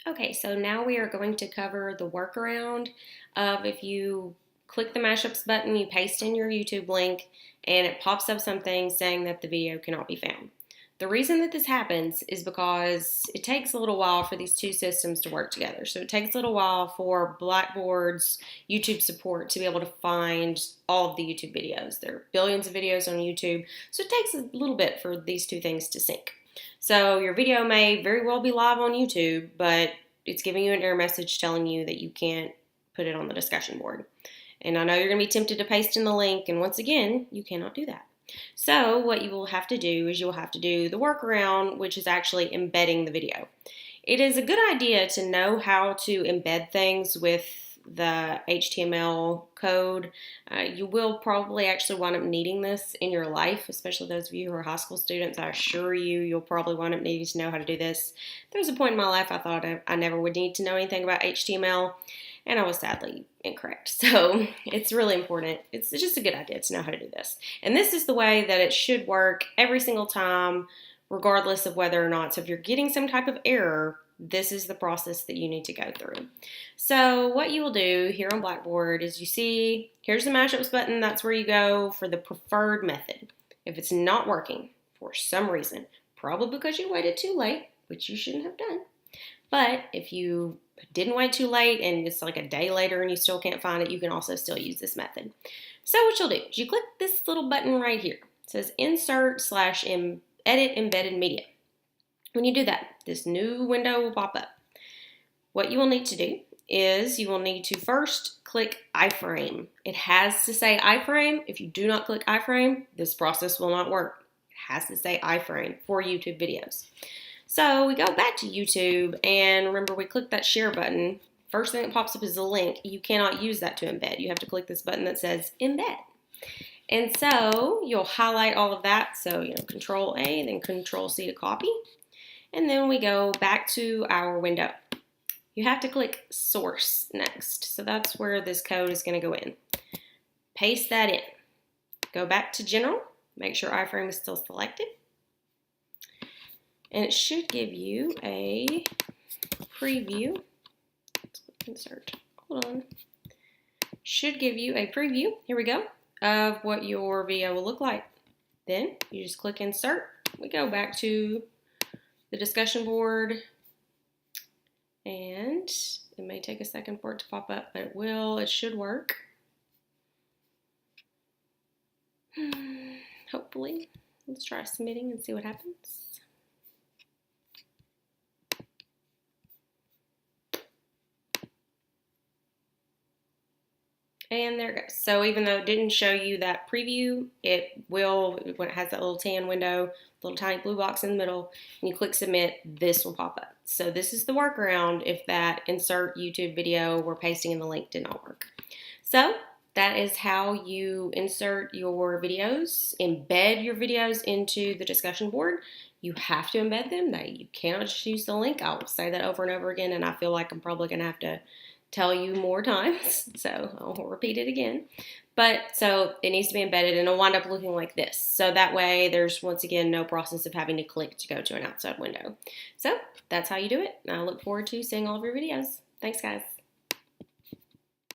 Okay, so now we are going to cover the workaround of if you click the mashups button, you paste in your YouTube link, and it pops up something saying that the video cannot be found. The reason that this happens is because it takes a little while for these two systems to work together. So it takes a little while for Blackboard's YouTube support to be able to find all of the YouTube videos. There are billions of videos on YouTube, so it takes a little bit for these two things to sync. So your video may very well be live on YouTube, but it's giving you an error message telling you that you can't put it on the discussion board. And I know you're going to be tempted to paste in the link, and once again, you cannot do that. So what you will have to do is you'll have to do the workaround, which is actually embedding the video. It is a good idea to know how to embed things with the HTML code. You will probably actually wind up needing this in your life, especially those of you who are high school students. I assure you, you'll probably wind up needing to know how to do this. There was a point in my life I thought I never would need to know anything about HTML, and I was sadly incorrect. So it's really important. It's just a good idea to know how to do this. And this is the way that it should work every single time, regardless of whether or not. So if you're getting some type of error, this is the process that you need to go through. So what you will do here on Blackboard is you see, here's the mashups button. That's where you go for the preferred method. If it's not working for some reason, probably because you waited too late, which you shouldn't have done. But if you didn't wait too late and it's like a day later and you still can't find it, you can also still use this method. So what you'll do is you click this little button right here. It says Insert/Edit Embedded Media. When you do that, this new window will pop up. What you will need to do is you will need to first click iframe. It has to say iframe. If you do not click iframe, this process will not work. It has to say iframe for YouTube videos. So we go back to YouTube, and remember we clicked that share button. First thing that pops up is a link. You cannot use that to embed. You have to click this button that says embed. And so you'll highlight all of that. So, Control A, then Control C to copy. And then we go back to our window. You have to click source next. So that's where this code is going to go in. Paste that in. Go back to general. Make sure iframe is still selected. And it should give you a preview. Let's click insert. Hold on. Should give you a preview. Here we go. Of what your video will look like. Then you just click insert. We go back to the discussion board, and it may take a second for it to pop up, but it will. It should work. Hopefully. Let's try submitting and see what happens. And there it goes. So even though it didn't show you that preview, it will, when it has that little tan window, little tiny blue box in the middle, and you click submit, this will pop up. So this is the workaround if that insert YouTube video we're pasting in the link did not work. So that is how you insert your videos, embed your videos into the discussion board. You have to embed them. You cannot just use the link. I'll say that over and over again, and I feel like I'm probably going to have to tell you more times, so I'll repeat it again. But so it needs to be embedded, and it'll wind up looking like this. So that way there's, once again, no process of having to click to go to an outside window. So that's how you do it. I look forward to seeing all of your videos. Thanks, guys.